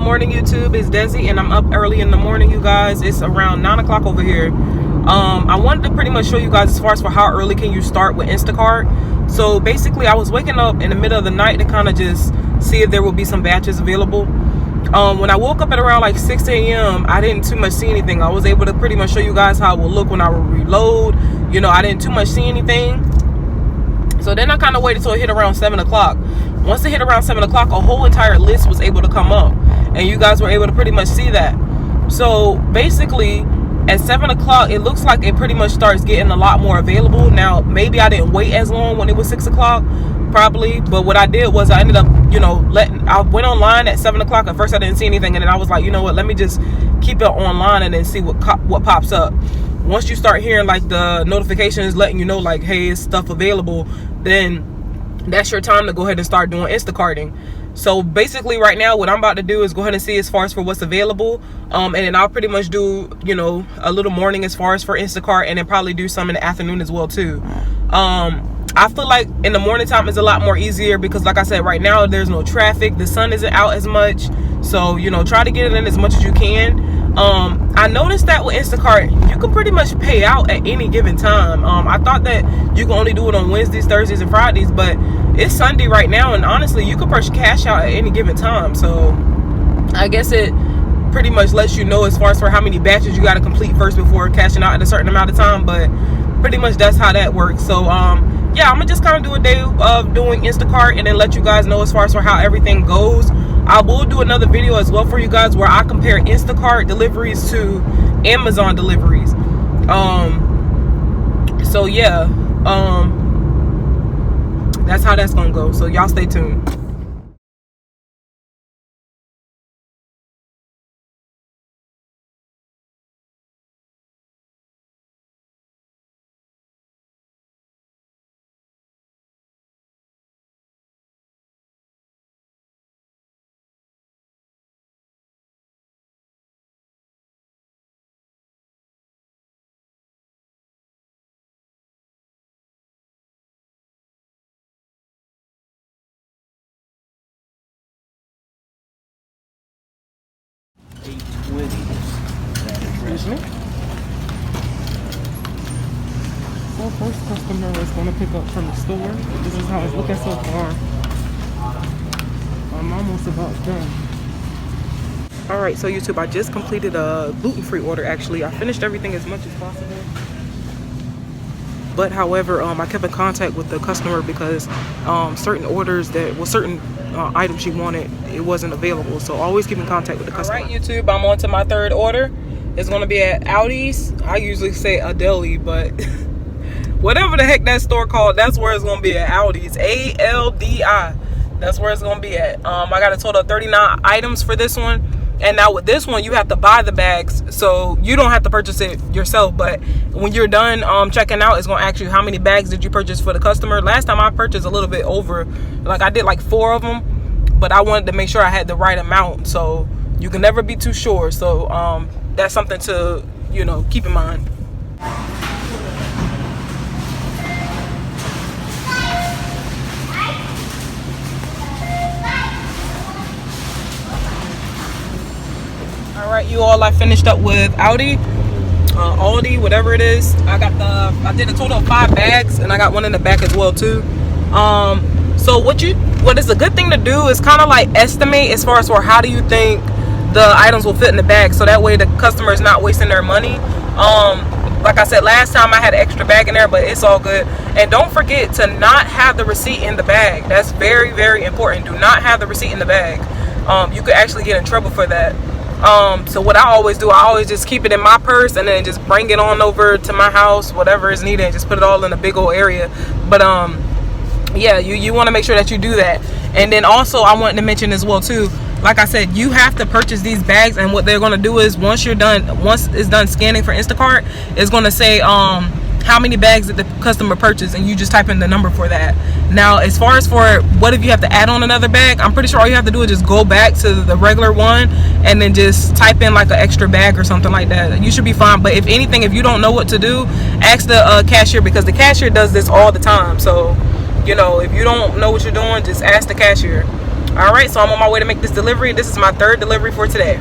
morning, YouTube. It's Desi, and I'm up early in the morning, you guys. It's around 9 o'clock over here. I wanted to pretty much show you guys as far as for how early can you start with Instacart. So basically, I was waking up in the middle of the night to kind of just see if there would be some batches available. When I woke up at around like 6 a.m., I didn't too much see anything. I was able to pretty much show you guys how it will look when I would reload. You know, I didn't too much see anything. So then I kind of waited till it hit around 7 o'clock. Once it hit around 7 o'clock, a whole entire list was able to come up. And you guys were able to pretty much see that. So basically, at 7 o'clock, it looks like it pretty much starts getting a lot more available. Now, maybe I didn't wait as long when it was 6 o'clock, probably. But what I did was I ended up, I went online at 7 o'clock. At first, I didn't see anything. And then I was like, you know what, let me just keep it online and then see what pops up. Once you start hearing like the notifications letting you know like, hey, it's stuff available, then that's your time to go ahead and start doing Instacarting. So basically right now what I'm about to do is go ahead and see as far as for what's available, and then I'll pretty much do a little morning as far as for Instacart, and then probably do some in the afternoon as well too. I feel like in the morning time is a lot more easier because like I said, right now there's no traffic, the sun isn't out as much, so try to get it in as much as you can. I noticed that with Instacart, you can pretty much pay out at any given time. I thought that you can only do it on Wednesdays, Thursdays, and Fridays, but it's Sunday right now, and honestly, you can push cash out at any given time. So I guess it pretty much lets you know as far as for how many batches you got to complete first before cashing out at a certain amount of time, but pretty much that's how that works. So yeah, I'm gonna just kind of do a day of doing Instacart and then let you guys know as far as for how everything goes. I will do another video as well for you guys where I compare Instacart deliveries to Amazon deliveries. So yeah, that's how that's gonna go. So y'all stay tuned. Excuse me. So first customer is going to pick up from the store. This is how it's looking so far. I'm almost about done. Alright, so YouTube, I just completed a gluten-free order actually. I finished everything as much as possible. But however, I kept in contact with the customer because certain orders certain items she wanted, it wasn't available. So always keep in contact with the customer. Alright, YouTube, I'm on to my third order. It's going to be at Aldi's. I usually say a deli, but whatever the heck that store called, that's where it's going to be at. Aldi's. A-L-D-I. That's where it's going to be at. I got a total of 39 items for this one. And now with this one, you have to buy the bags, so you don't have to purchase it yourself. But when you're done checking out, it's going to ask you how many bags did you purchase for the customer. Last time I purchased a little bit over, like I did like 4 of them, but I wanted to make sure I had the right amount. So you can never be too sure. So that's something to keep in mind. Alright, you all, I finished up with Aldi, whatever it is. I did a total of 5 bags, and I got one in the back as well too. So what is a good thing to do is kind of like estimate as far as for how do you think the items will fit in the bag, so that way the customer is not wasting their money. Like I said last time, I had an extra bag in there, but it's all good. And don't forget to not have the receipt in the bag. That's very, very important. Do not have the receipt in the bag. You could actually get in trouble for that. So what I always do, I always just keep it in my purse and then just bring it on over to my house, whatever is needed, and just put it all in a big old area. But yeah, you want to make sure that you do that. And then also I wanted to mention as well too, like I said, you have to purchase these bags, and what they're going to do is once it's done scanning for Instacart, it's going to say how many bags did the customer purchase, and you just type in the number for that. Now as far as for what if you have to add on another bag, I'm pretty sure all you have to do is just go back to the regular one and then just type in like an extra bag or something like that. You should be fine. But if anything, if you don't know what to do, ask the cashier, because the cashier does this all the time. So if you don't know what you're doing, just ask the cashier. All right, so I'm on my way to make this delivery. This is my third delivery for today.